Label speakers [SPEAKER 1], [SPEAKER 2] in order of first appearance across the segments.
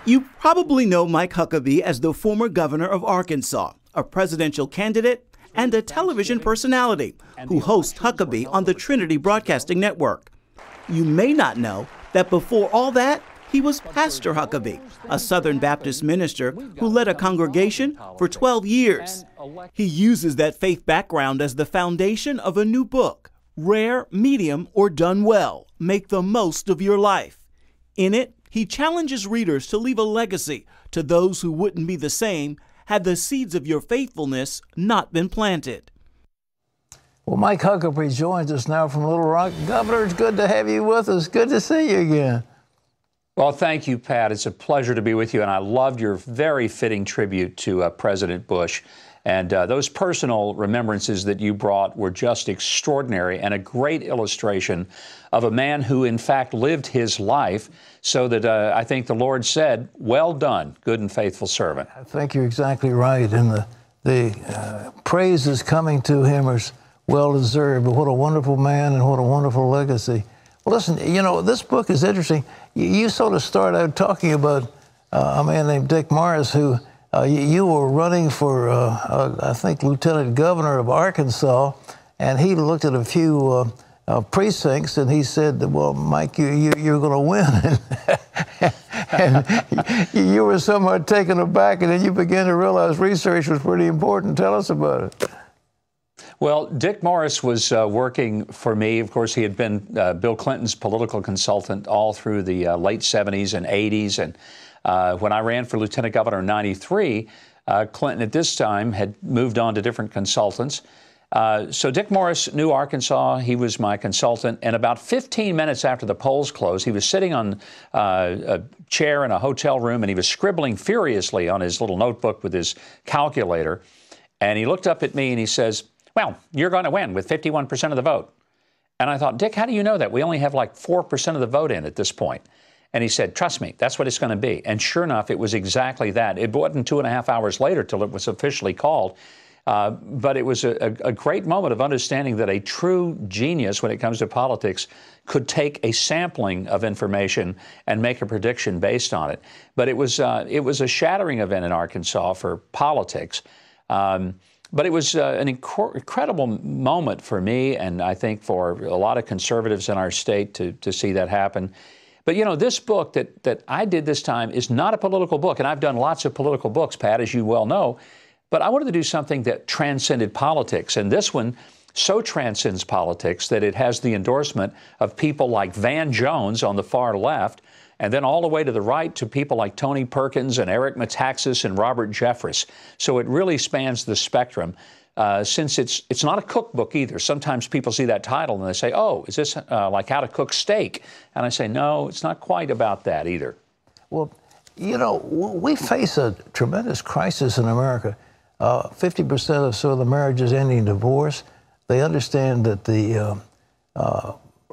[SPEAKER 1] You probably know Mike Huckabee as the former governor of Arkansas, a presidential candidate, and a television personality who hosts Huckabee on the Trinity Broadcasting Network. You may not know that before all that, he was Pastor Huckabee, a Southern Baptist minister who led a congregation for 12 years. He uses that faith background as the foundation of a new book, Rare, Medium, or Done Well, Make the Most of Your Life. In it, he challenges readers to leave a legacy to those who wouldn't be the same had the seeds of your faithfulness not been planted.
[SPEAKER 2] Well, Mike Huckabee joins us now from Little Rock. Governor, it's good to have you with us. Good to see you again.
[SPEAKER 3] Well, thank you, Pat. It's a pleasure to be with you, and I loved your very fitting tribute to President Bush. And those personal remembrances that you brought were just extraordinary and a great illustration of a man who, in fact, lived his life so that I think the Lord said, well done, good and faithful servant.
[SPEAKER 2] I think you're exactly right. And the praises coming to him are well-deserved. But what a wonderful man and what a wonderful legacy. Well, listen, you know, this book is interesting. You sort of start out talking about a man named Dick Morris who you were running for, I think, Lieutenant Governor of Arkansas, and he looked at a few precincts, and he said, well, Mike, you're going to win. And you were somewhat taken aback, and then you began to realize research was pretty important. Tell us about it.
[SPEAKER 3] Well, Dick Morris was working for me. Of course, he had been Bill Clinton's political consultant all through the late 70s and 80s, and when I ran for lieutenant governor in '93, Clinton at this time had moved on to different consultants. So Dick Morris knew Arkansas. He was my consultant. And about 15 minutes after the polls closed, he was sitting on a chair in a hotel room, and he was scribbling furiously on his little notebook with his calculator. And he looked up at me and he says, well, you're going to win with 51% of the vote. And I thought, Dick, how do you know that? We only have like 4% of the vote in at this point. And he said, trust me, that's what it's going to be. And sure enough, it was exactly that. It wasn't 2.5 hours later till it was officially called. But it was a great moment of understanding that a true genius when it comes to politics could take a sampling of information and make a prediction based on it. But it was a shattering event in Arkansas for politics. But it was an incredible moment for me, and I think for a lot of conservatives in our state to see that happen. But, you know, this book that I did this time is not a political book, and I've done lots of political books, Pat, as you well know, but I wanted to do something that transcended politics, and this one so transcends politics that it has the endorsement of people like Van Jones on the far left, and then all the way to the right to people like Tony Perkins and Eric Metaxas and Robert Jeffress. So it really spans the spectrum. Since it's not a cookbook either. Sometimes people see that title and they say, oh, is this like how to cook steak? And I say, no, it's not quite about that either.
[SPEAKER 2] Well, you know, we face a tremendous crisis in America. 50% of sort of the marriages ending in divorce. They understand that the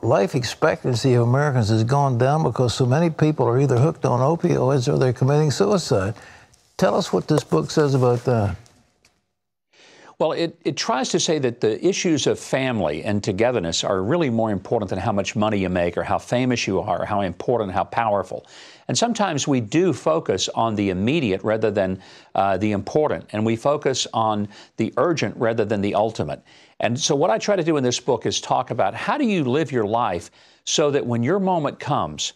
[SPEAKER 2] life expectancy of Americans has gone down because so many people are either hooked on opioids or they're committing suicide. Tell us what this book says about that.
[SPEAKER 3] Well, it tries to say that the issues of family and togetherness are really more important than how much money you make or how famous you are, or how important, how powerful. And sometimes we do focus on the immediate rather than the important, and we focus on the urgent rather than the ultimate. And so what I try to do in this book is talk about how do you live your life so that when your moment comes,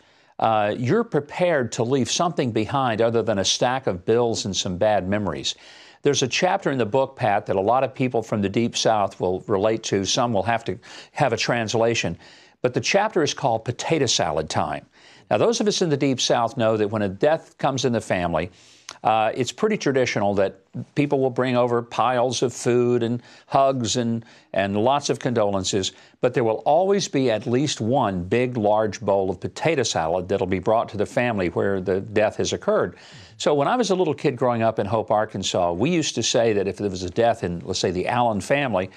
[SPEAKER 3] you're prepared to leave something behind other than a stack of bills and some bad memories. There's a chapter in the book, Pat, that a lot of people from the Deep South will relate to. Some will have to have a translation. But the chapter is called Potato Salad Time. Now, those of us in the Deep South know that when a death comes in the family, it's pretty traditional that people will bring over piles of food and hugs and lots of condolences, but there will always be at least one big, large bowl of potato salad that'll be brought to the family where the death has occurred. So when I was a little kid growing up in Hope, Arkansas, we used to say that if there was a death in, let's say, the Allen family,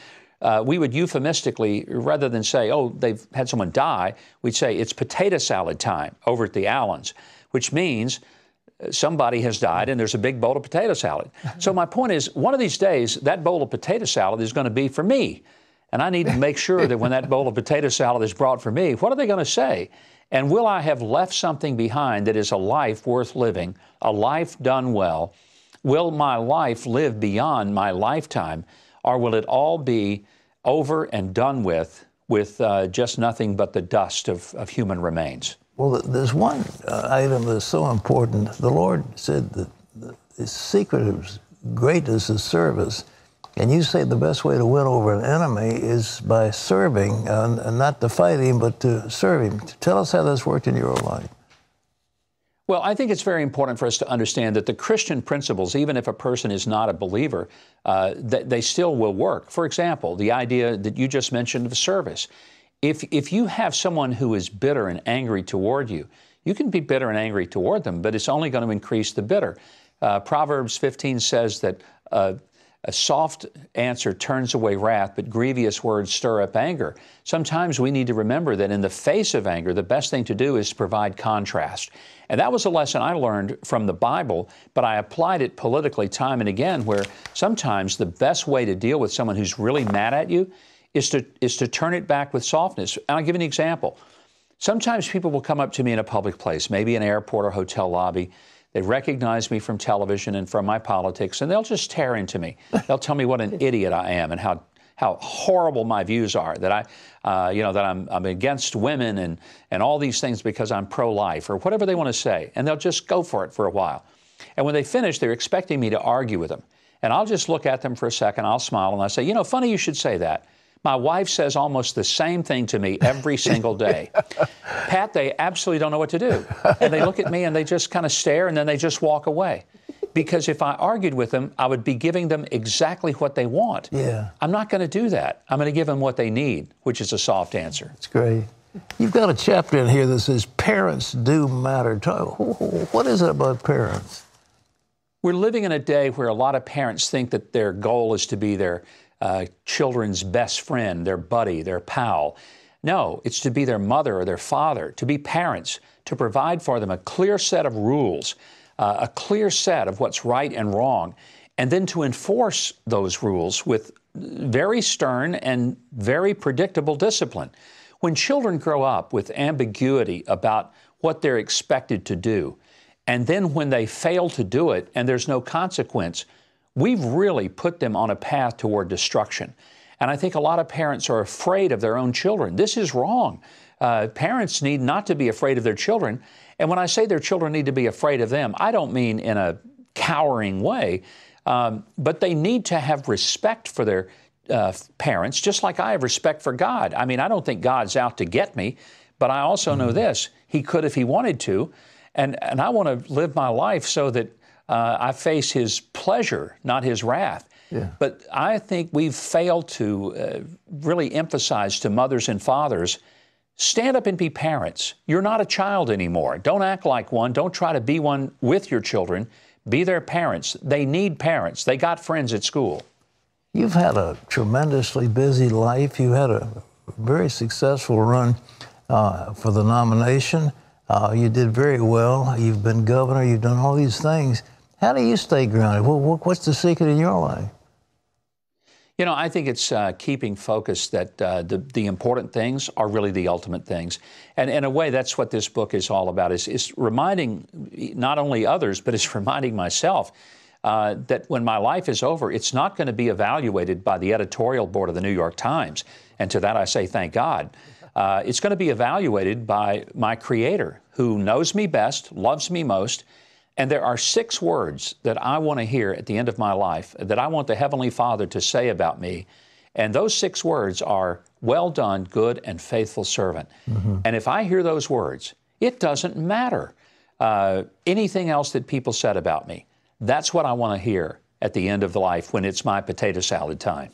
[SPEAKER 3] we would euphemistically, rather than say, oh, they've had someone die, we'd say it's potato salad time over at the Allens, which means somebody has died and there's a big bowl of potato salad. So my point is, one of these days, that bowl of potato salad is going to be for me. And I need to make sure that when that bowl of potato salad is brought for me, what are they going to say? And will I have left something behind that is a life worth living, a life done well? Will my life live beyond my lifetime, or will it all be over and done with just nothing but the dust of human remains?
[SPEAKER 2] Well, there's one item that's so important. The Lord said that the secret of greatness is service. And you say the best way to win over an enemy is by serving, and not to fight him, but to serve him. Tell us how that's worked in your life.
[SPEAKER 3] Well, I think it's very important for us to understand that the Christian principles, even if a person is not a believer, they still will work. For example, the idea that you just mentioned of service. If you have someone who is bitter and angry toward you, you can be bitter and angry toward them, but it's only going to increase the bitter. Proverbs 15 says that a soft answer turns away wrath, but grievous words stir up anger. Sometimes we need to remember that in the face of anger, the best thing to do is to provide contrast. And that was a lesson I learned from the Bible, but I applied it politically time and again, where sometimes the best way to deal with someone who's really mad at you is to turn it back with softness. And I'll give you an example. Sometimes people will come up to me in a public place, maybe an airport or hotel lobby. They recognize me from television and from my politics, and they'll just tear into me. They'll tell me what an idiot I am and how horrible my views are, that I'm against women and all these things because I'm pro-life or whatever they want to say. And they'll just go for it for a while. And when they finish, they're expecting me to argue with them. And I'll just look at them for a second, I'll smile, and I'll say, funny you should say that. My wife says almost the same thing to me every single day. Pat, they absolutely don't know what to do. And they look at me and they just kind of stare and then they just walk away. Because if I argued with them, I would be giving them exactly what they want.
[SPEAKER 2] Yeah.
[SPEAKER 3] I'm not going to do that. I'm going to give them what they need, which is a soft answer.
[SPEAKER 2] That's great. You've got a chapter in here that says parents do matter. What is it about parents?
[SPEAKER 3] We're living in a day where a lot of parents think that their goal is to be their children's best friend, their buddy, their pal. No, it's to be their mother or their father, to be parents, to provide for them a clear set of rules, a clear set of what's right and wrong, and then to enforce those rules with very stern and very predictable discipline. When children grow up with ambiguity about what they're expected to do, and then when they fail to do it and there's no consequence, we've really put them on a path toward destruction. And I think a lot of parents are afraid of their own children. This is wrong. Parents need not to be afraid of their children. And when I say their children need to be afraid of them, I don't mean in a cowering way, but they need to have respect for their parents, just like I have respect for God. I mean, I don't think God's out to get me, but I also know this. He could if he wanted to. And I want to live my life so that I face his pleasure, not his wrath.
[SPEAKER 2] Yeah.
[SPEAKER 3] But I think we've failed to really emphasize to mothers and fathers, stand up and be parents. You're not a child anymore. Don't act like one. Don't try to be one with your children. Be their parents. They need parents. They got friends at school.
[SPEAKER 2] You've had a tremendously busy life. You had a very successful run for the nomination. You did very well. You've been governor. You've done all these things. How do you stay grounded? What's the secret in your life?
[SPEAKER 3] I think it's keeping focused that the important things are really the ultimate things. And in a way, that's what this book is all about, is reminding not only others, but it's reminding myself that when my life is over, it's not going to be evaluated by the editorial board of the New York Times. And to that I say, thank God. It's going to be evaluated by my Creator, who knows me best, loves me most. And there are 6 words that I want to hear at the end of my life that I want the Heavenly Father to say about me. And those 6 words are, well done, good and faithful servant. Mm-hmm. And if I hear those words, it doesn't matter anything else that people said about me. That's what I want to hear at the end of the life when it's my potato salad time.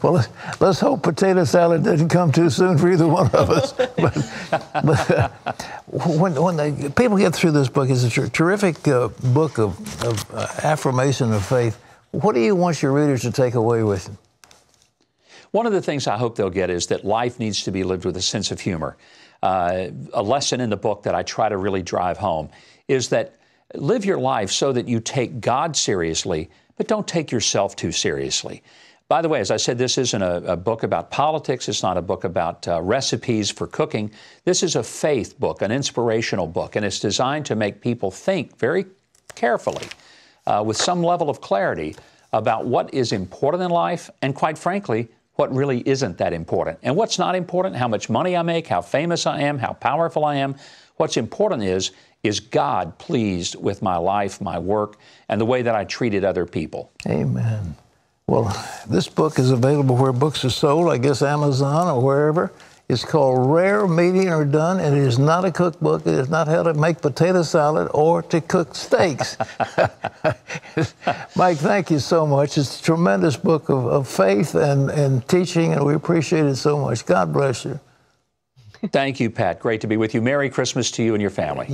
[SPEAKER 2] Well, let's hope potato salad didn't come too soon for either one of us. But when people get through this book, it's a terrific book of affirmation of faith. What do you want your readers to take away with them?
[SPEAKER 3] One of the things I hope they'll get is that life needs to be lived with a sense of humor. A lesson in the book that I try to really drive home is that live your life so that you take God seriously, but don't take yourself too seriously. By the way, as I said, this isn't a book about politics. It's not a book about recipes for cooking. This is a faith book, an inspirational book, and it's designed to make people think very carefully, with some level of clarity, about what is important in life, and quite frankly, what really isn't that important. And what's not important, how much money I make, how famous I am, how powerful I am. What's important is God pleased with my life, my work, and the way that I treated other people.
[SPEAKER 2] Amen. Well, this book is available where books are sold, I guess Amazon or wherever. It's called Rare, Medium, or Done, and it is not a cookbook. It is not how to make potato salad or to cook steaks. Mike, thank you so much. It's a tremendous book of faith and teaching, and we appreciate it so much. God bless you.
[SPEAKER 3] Thank you, Pat. Great to be with you. Merry Christmas to you and your family.